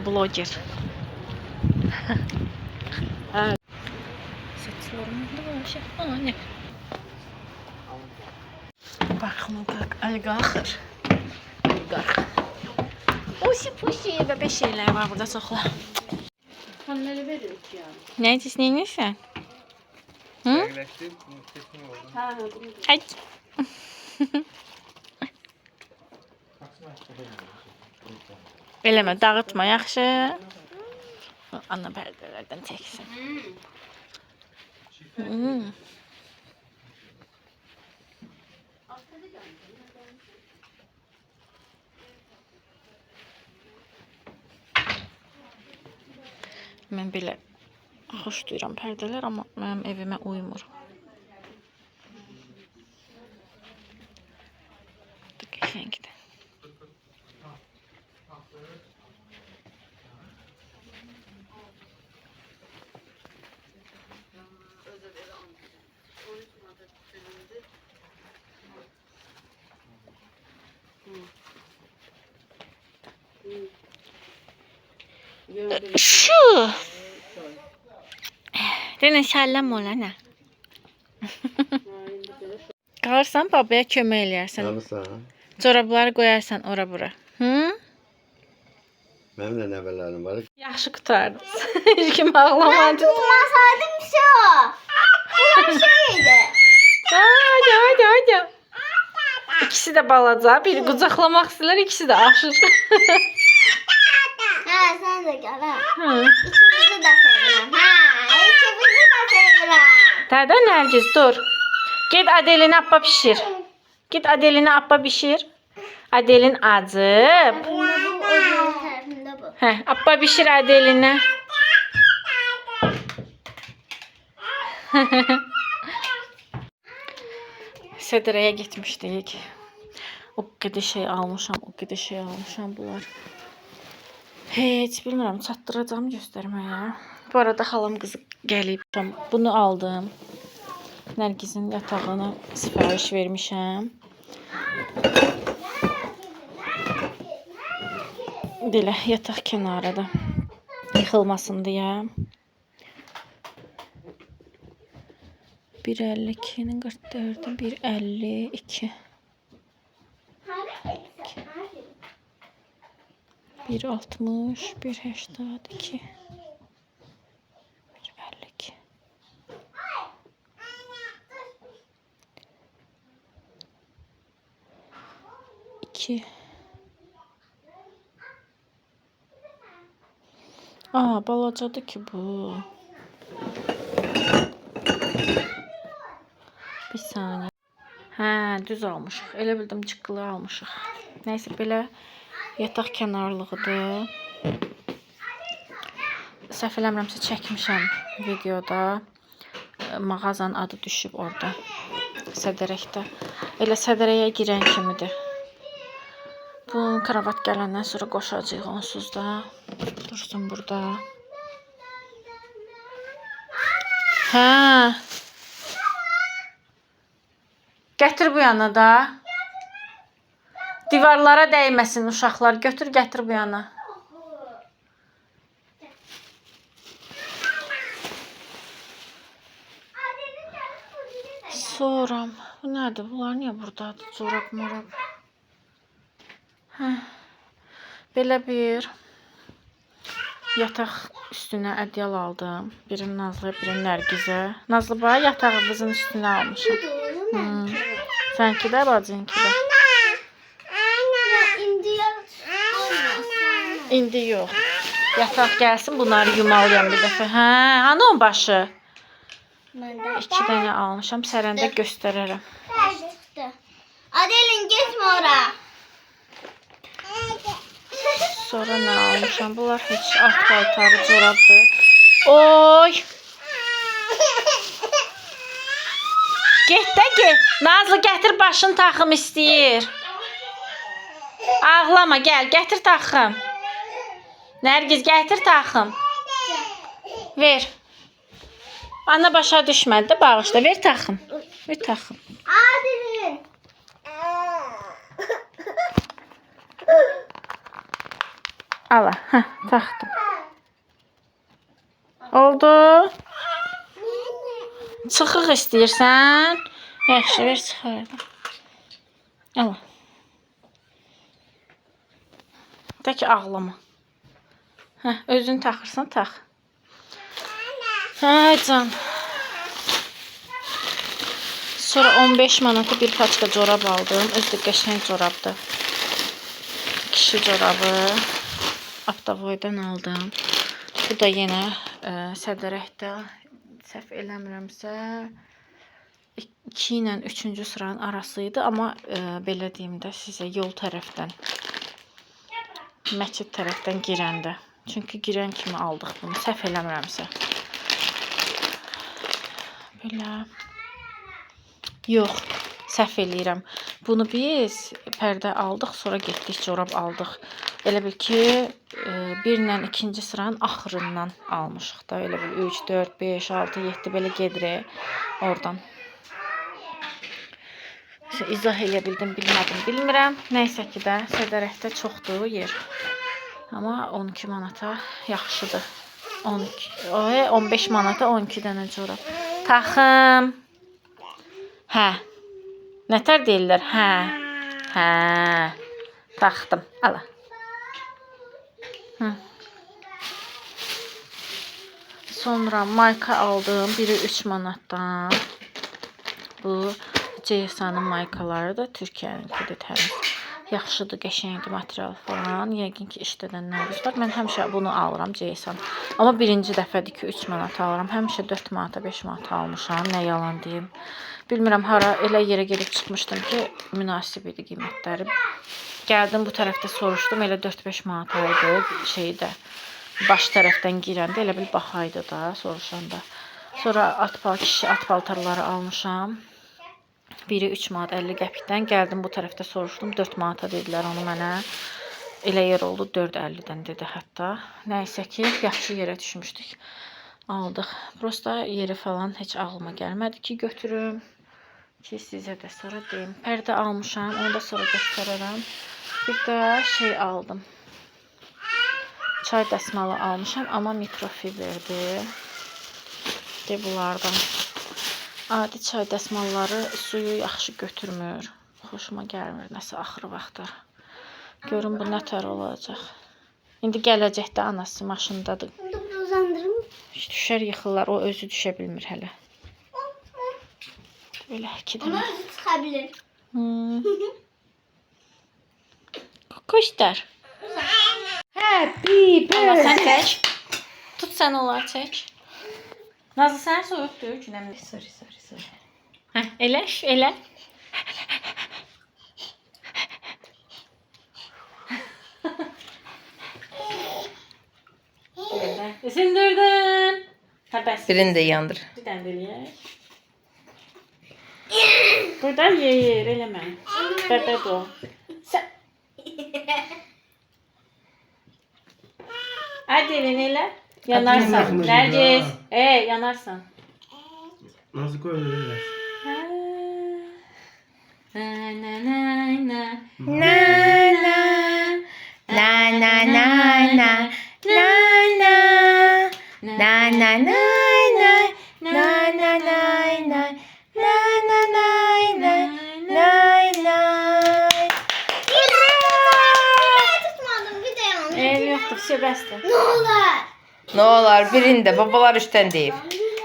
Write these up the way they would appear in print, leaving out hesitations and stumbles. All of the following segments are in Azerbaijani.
Blogger. Saçlarım da şey. Ne? Baxın bak, alqaxır. Alqax. Oşi poşi bəbə şeylər var burada çoxlar. Onları veririk yani. Nə etsən? Hı? Yerleştim, kesin oldu. Ha, Ay. Eləmə, dağıtma, yaxşı. Ana pərdələrdən çəksin. Mən belə xoş duyuram pərdələr, amma mənim evimə uymur. Qəşəngdir. Şu. Denə səlləm ola nə? Qalırsan babaya kömək eləyərsən. Alırsan. Corabları qoyarsan ora bura. Hı? Mənim də nəvələrim var. Yaxşı qutardınız. Heç kim ağlamadı. tutmasaydım şu. Bu şeydi. Hadi. İkisi də balaca. Biri qucaqlamaq istəyirlər, ikisi də aşır. Ha, sen de gel ha. Hı. İkimizi de seviyorum. Ha, ikimizi de seviyorum. Dədə Nərgiz, dur. Get Adelini appa pişir. Git Adelini appa pişir. Adelin acıb. Bu öbür tarafında bu. Hə, appa pişir Adelini. Sədrəyə getmişdik. O qədər şey almışam bunlar. Heç bilmirəm, çatdıracağım göstərməyə. Bu arada xalam qızı gəlib. Bunu aldım. Nərgizin yatağına sifariş vermişəm. Belə yataq kənarında yıxılmasın deyə. 1.52'nin 44'ü 1.52. 1.60 1.82 1.52. Aa, balacadır ki bu. Bir saniye. Hə, düz almışıq. Elə bildim çıqqılı almışıq. Nəysə, belə yataq kənarlığıdır. Səhv eləmirəmsə çəkmişəm videoda. Mağazanın adı düşüb orada. Sədərəkdə. Elə sədərəyə girən kimidir. Bu kravat gələndən sonra qoşacağıq onsuz da. Dursun burada. Hə. Gətir bu yana da. Divarlara dəyməsin uşaqlar. Götür, gətir bu yana. Sonra, bu nədir? Bunlar niyə buradadır? Corab, morab. Belə bir yataq üstünə ədyal aldım. Birini Nazlıya, birini Nərgizə. Nazlı bax, yatağımızın üstünə almışam. Sənki də, bacınki də. İndi yox. Yataq gəlsin, bunları yumalıyam bir dəfə. Hə, hanı onun başı? 2 dənə almışam, sərəndə göstərərəm. Adelin getmə ora. Sonra nə almışam? Bunlar heç alt paltarı corabdır. Oy! Get də get. Nazlı gətir başını taxım istəyir. Ağlama, gəl, gətir taxım. Nərgiz, gətir taxım. Ver. Ana başa düşmədi də bağışla. Ver taxım. Ver taxım. Adelin. Ala. Hə, taxdım. Oldu. Çıxıq istəyirsən? Yaxşı, ver çıxardım. Ala. De ki, ağlama. Hə, özün taxırsan, tax. Hə, can. Sonra 15 manata bir paçka corab aldım. Özü də qəşəng corabdır. Kişi corabı. Avtovoydan aldım. Bu da yenə Sədərəkdə, səhv eləmirəmsə, 2 ilə 3-cü sıranın arasıydı. Amma belə deyim də sizə, yol tərəfdən, məscid tərəfdən girəndə. Çünki girən kimi aldıq bunu, səhv eləmirəmsə. Belə. Yox, səhv eləyirəm. Bunu biz pərdə aldıq, sonra getdik, corab aldıq. Elə bil ki, 1 ilə 2-ci sıranın axırından almışıq da. Elə bil 3, 4, 5, 6, 7 belə gedirik oradan. İzah eləyə bildim, bilmədim, bilmirəm. Nəysə ki də, Sədərəkdə çoxdur yer. Amma 12 manata yaxşıdır. 15 manata 12 dənə corab. Taxım. Hə. Nətər deyirlər? Hə. Hə. Taxdım. Ala. Hı. Sonra mayka aldım. Biri 3 manatdan. Bu CSA-nın maykaları da Türkiyəninkidir təmiz. Yaxşıdır, qəşəngdir material falan. Yəqin ki, işlədənləriniz var. Mən həmişə bunu alıram CSA-nı. Amma birinci dəfədir ki, 3 manata alıram. Həmişə 4 manata, 5 manata almışam. Nə yalan deyim. Bilmirəm, hara elə yerə gedib çıxmışdım ki, münasib idi qiymətləri. Gəldim bu tərəfdə soruşdum, elə 4-5 manata idi şeydə. Baş tərəfdən girəndə elə bil baxaydı da soruşanda. Sonra kişi at paltarları almışam. Biri 3 manat 50 qəpikdən. Gəldim bu tərəfdə soruşdum. 4 manata dedilər onu mənə. Elə yer oldu 4.50-dən dedi hətta. Nəysə ki, yaxşı yerə düşmüşdük. Aldıq. Prosta yeri falan heç ağlıma gəlmədi ki, götürüm. Ki, sizə də sonra deyim. Pərdə almışam. Onu da sonra göstərərəm. Bir də şey aldım. Çay dəsmalı almışam. Amma mikrofiberdir. De bunlardan. Adi çay dəsmalları suyu yaxşı götürmür. Xoşuma gəlmir. Nəsə axırı vaxtlar. Görün bu nətər olacaq. İndi gələcəkdə anası maşındadır. Bunu uzandırım. Düşər yıxırlar. O özü düşə bilmir hələ. Belə iki dənə. Ona çıxabilir. Kuşlar. Happy Allah sən birthday. çək. Tut sən onları çək. Nazlı sən soyuqdur, günəmli. Sorry. Hə, elə, elə. Isındırdın. Ha, bəs. Birini de yandır. Bir dənə də eləyək. Burada yer, eləmə. Bəbəd o. Hadi elini elə. Yanarsan. Nərgiz. Yanarsan. Nasıl koyuyorlar? Na na na na. Na na na na na na na na na na na na na na na na Tutmadım bir de yanlış. El yoktur, şebəsdir. Ne olur. Ne olar birinde babalar üçten deyip.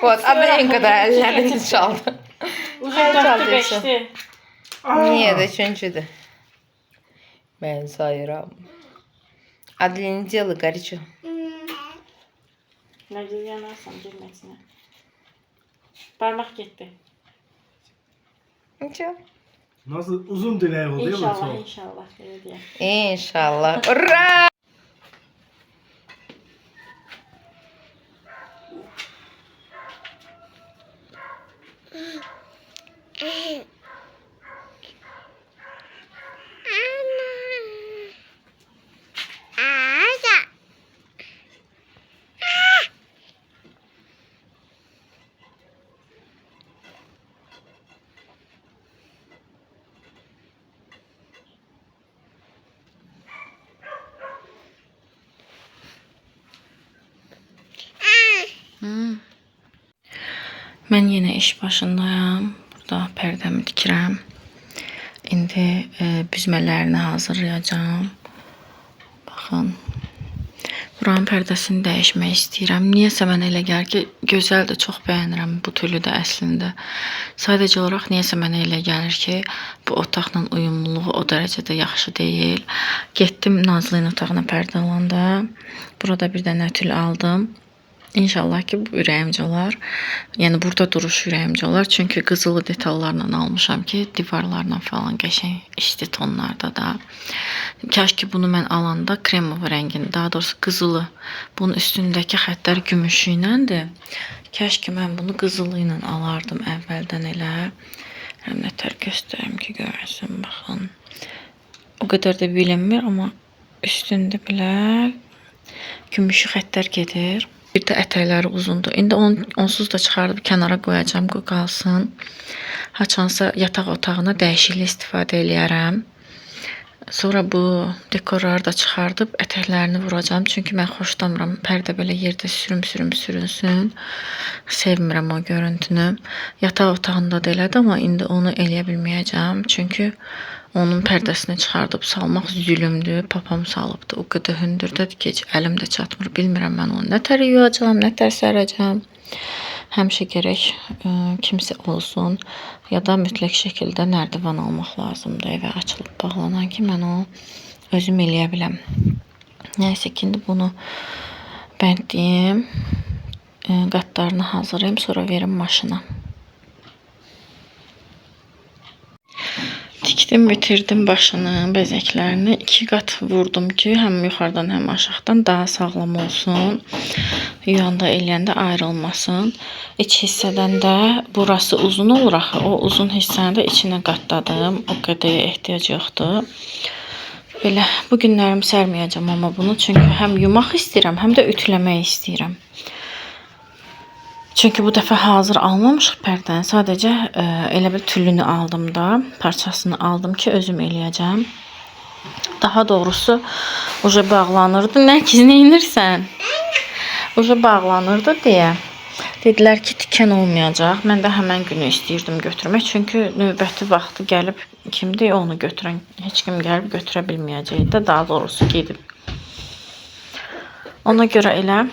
Bak adı en kadar ellerini çaldı. Uzun Sen 4'tü çalacaksın. 5'ti. Niye de üçüncüdü. Ben sayıram. Adilini yılı garıcı. Nərgiz yanarsan girməsinə. Parmaq getdi. Nasıl uzun dilek oluyor mu? İnşallah, çok? inşallah. Belə deyək. İnşallah. Ura! Mən yenə iş başındayam. Burada pərdəmi tikirəm. İndi büzmələrini hazırlayacağam. Baxın. Buranın pərdəsini dəyişmək istəyirəm. Niyəsə mənə elə gəlir ki, gözəldir, çox bəyənirəm bu tülü də əslində. Sadəcə olaraq niyəsə mənə elə gəlir ki, bu otaqla uyumluluğu o dərəcədə yaxşı deyil. Getdim Nazlı'nın otağına pərdə alanda. Burada bir dənə tül aldım. İnşallah ki, bu ürəyimcə olar. Yəni, burada duruş ürəyimcə olar. Çünki qızılı detallarla almışam ki, divarlarla falan qəşəng isti tonlarda da. Kaş ki, bunu mən alanda kremov rəngini, daha doğrusu qızılı. Bunun üstündəki xəttlər gümüşü iləndir. Kaş ki, mən bunu qızılı ilə alardım əvvəldən elə. Həm nətər göstərim ki, görəsin, baxın. O qədər də bilinmir, amma üstündə belə gümüşü xəttlər gedir. Bir də ətəkləri uzundur. İndi onsuz da çıxardıb kənara qoyacağım, qoy qalsın. Haçansa yataq otağına dəyişiklik istifadə eləyərəm. Sonra bu dekorları da çıxardıb ətəklərini vuracağım. Çünki mən xoşlamıram pərdə belə yerdə sürünsün. Sevmirəm o görüntünü. Yataq otağında da elədi, amma indi onu eləyə bilməyəcəm. Çünki onun pərdəsini çıxardıb salmaq zülümdür. Papam salıbdır. O qədər hündürdədir ki, əlim də çatmır. Bilmirəm mən onu nətər yuyacağam, nətər sərəcəm. Həmişə gərək kimsə olsun ya da mütləq şəkildə nərdivan almaq lazımdır evə açılıb bağlanan ki, mən o özüm eləyə biləm. Nəysə ki, indi bunu bəndliyim, qatlarını hazırlayım, sonra verim maşına. Tikdim, bitirdim başını, bəzəklərini. 2 qat vurdum ki, həm yuxarıdan, həm aşağıdan daha sağlam olsun. Yuyanda, eləyəndə ayrılmasın. İç hissədən də burası uzun olur axı. O uzun hissəni də içinə qatladım. O qədəyə ehtiyac yoxdur. Belə, bu günlərimi sərməyəcəm amma bunu. Çünki həm yumaq istəyirəm, həm də ütüləmək istəyirəm. Çünki bu dəfə hazır almamışıq pərdəni. Sadəcə elə bir tülünü aldım da, parçasını aldım ki, özüm eləyəcəm. Daha doğrusu, uca bağlanırdı. Nə ki, neynirsən? Uca bağlanırdı deyə. Dedilər ki, tikən olmayacaq. Mən də həmən günü istəyirdim götürmək. Çünki növbəti vaxtı gəlib kimdir onu götürən? Heç kim gəlib götürə bilməyəcək də, daha doğrusu gedib. Ona görə elə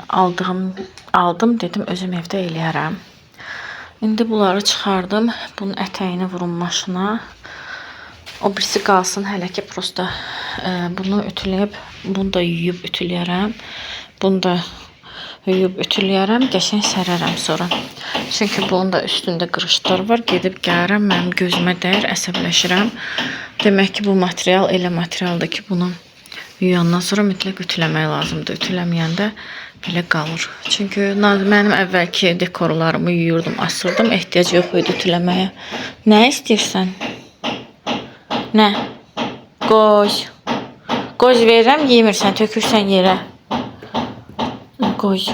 aldım, dedim özüm evdə eləyərəm. İndi bunları çıxardım. Bunun ətəyini vurum maşına. O birisi qalsın hələ ki, prosta bunu ütüləyib, bunu da yuyub ütüləyərəm. Bunu da yuyub ütüləyərəm, qəşəng sərərəm sonra. Çünki bunun da üstündə qırışlar var. Gedib gəlirəm, mənim gözümə dəyir, əsəbləşirəm. Demək ki, bu material elə materialdır ki, bunu yuyandan sonra mütləq ütüləmək lazımdır. Ütüləməyəndə belə qalır. Çünki mənim əvvəlki dekorlarımı yuyurdum, asırdım. Ehtiyac yox idi ütüləməyə. Nə istəyirsən? Nə? Qoy. Qoy verirəm, yemirsən, tökürsən yerə. Qoy.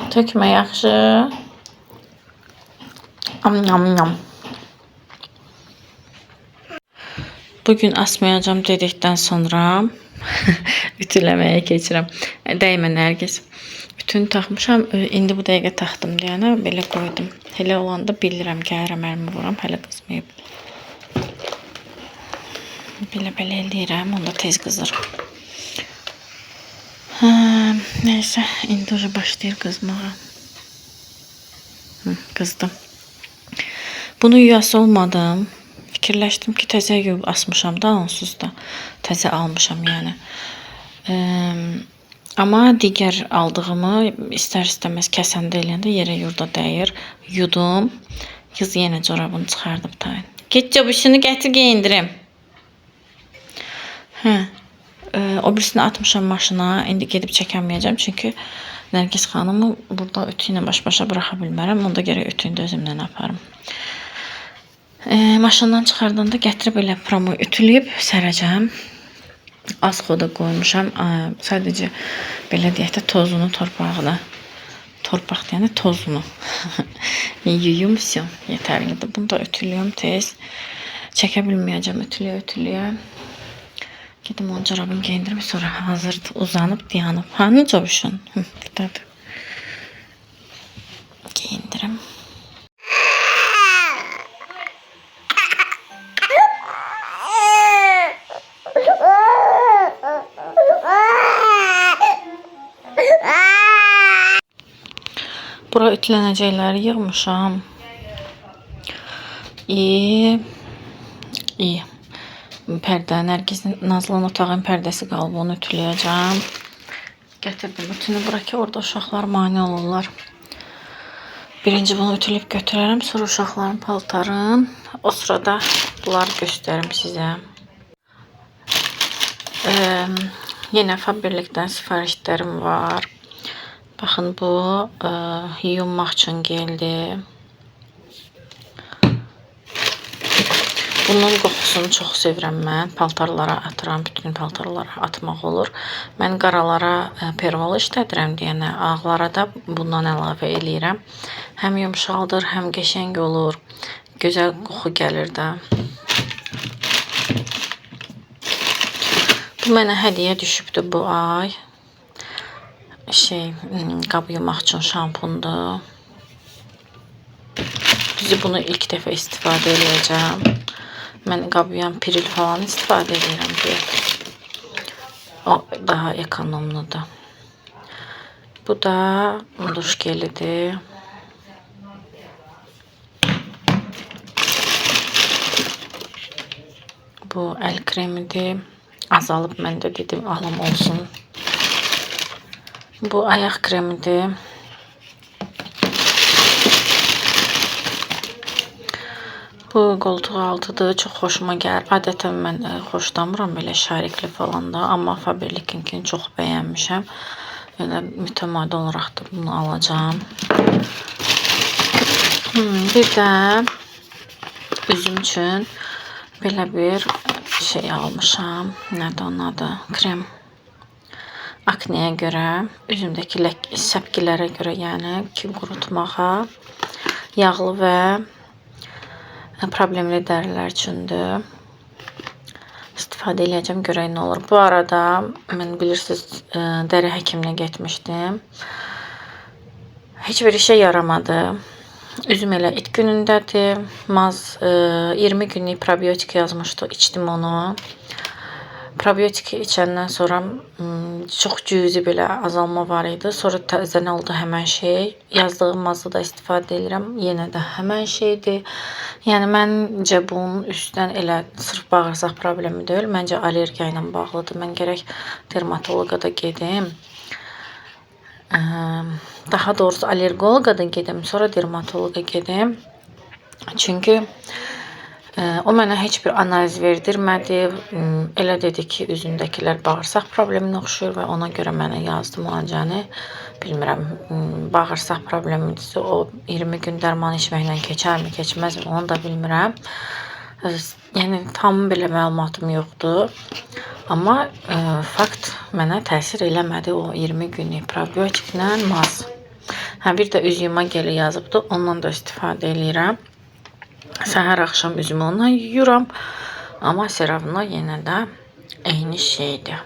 Tökmə yaxşı. Am. Bugün asmayacağım dedikdən sonra ütüləməyə keçirəm. Dəymə Nərgiz. Ütünü taxmışam. İndi bu dəqiqə taxdım deyənə belə qoydum. Elə olanda bilirəm, gəlirəm, əlimi vuram, hələ qızmayıb. Belə eləyirəm, onda tez qızır. Neysə, indi uca başlayır qızmağa. Qızdım. Bunu yuyası olmadım. Fikirləşdim ki, təzə yuyub asmışam da, onsuz da təzə almışam yəni. Amma digər aldığımı istər-istəməz kəsəndə eləyəndə yerə yurda dəyir. Yudum. Qız yenə corabını çıxardıb tayın. Get cobuşunu gətir geyindirim. O birisini atmışam maşına. İndi gedib çəkəməyəcəm. Çünki Nərgiz xanımı burada ütü ilə baş-başa buraxa bilmərəm. Onda gərək ütünü də özümdən aparım. Maşından çıxardanda gətirib elə promo ütüləyib sərəcəm. Az xoda qoymuşam. Sadəcə belə deyək də tozunu, torpağını. Torpaq deyəndə tozunu. Yuyum, все. Yetərlidir. Bunu da ütülüyorum tez. Çəkə bilməyəcəm ütüləyə. Gedim onun çorabını giyindirip sonra hazırdı. Uzanıp dayanıp. Hanı çavuşun? Buradadır. Giyindirim. Bura ütülənəcəkləri yığmışam. İyi. Pərdə, Nərgizin, Nazlı'nın otağın pərdəsi qalıb, onu ütüləyəcəm. Gətirdim ütünü bura ki, orada uşaqlar mane olurlar. Birinci bunu ütülüb götürərəm, sonra uşaqların paltarın. O sırada bunları göstərim sizə. Yenə Faberlikdən sifarişlərim var. Baxın, bu yuyunmaq üçün geldi. Bunun qoxusunu çox sevirəm mən. Paltarlara atıram, bütün paltarlara atmaq olur. Mən qaralara pervol işlədirəm deyənə, ağlara da bundan əlavə eləyirəm. Həm yumşaldır, həm qəşəng olur. Gözəl qoxu gəlir də. Bu mənə hədiyyə düşübdü bu ay. Qab yumaq üçün şampundur. Düzü bunu ilk dəfə istifadə edəcəm. Mən qab yuyan piril falan istifadə edirəm deyə. O daha ekonomludur. Bu da duş gelidir. Bu əl kremidir. Azalıb mən də dedim alım olsun. Bu ayaq kremidir. Bu qoltuq altıdır. Çox xoşuma gəlir. Adətən mən xoşlamıram belə şarikli falan da. Amma Faberlikinkini çox bəyənmişəm. Yəni mütəmadi olaraq da bunu alacağım. Bir də üzüm üçün belə bir şey almışam. Nədir onun adı? Krem. Akneye görə, üzümdəki səpkilərə görə, yəni ki, qurutmağa, yağlı və problemli dərilər üçündür. İstifadə edəcəm, görək nə olur. Bu arada mən bilirsiniz dəri həkiminə getmişdim. Heç bir işə yaramadı. Üzüm elə it günündədir. Maz 20 günlük probiotik yazmışdı, içdim onu. Probiotiki içəndən sonra çox cüzi belə azalma var idi. Sonra təzən oldu həmən şey. Yazdığım mazı da istifadə edirəm. Yenə də həmən şeydir. Yəni məncə bunun üstdən elə sırf bağırsaq problemi deyil. Məncə allergiya ilə bağlıdır. Mən gərək dermatoloqa da gedim. Daha doğrusu allergoloqa da gedim. Sonra dermatoloqa gedim. Çünki o mənə heç bir analiz verdirmədi. Elə dedi ki, üzündəkilər bağırsaq probleminə oxşuyur və ona görə mənə yazdı müalicəni. Bilmirəm, bağırsaq problemidirsə o 20 gün dərman içməklə keçərmi, keçməzmi, onu da bilmirəm. Yəni tam belə məlumatım yoxdur. Amma fakt mənə təsir eləmədi o 20 günlük probiotiklə maz. Bir də üz yuma geli yazıbdı, ondan da istifadə edirəm. Səhər axşam üzümü onunla yuyuram. Amma seravno yenə də eyni şeydir.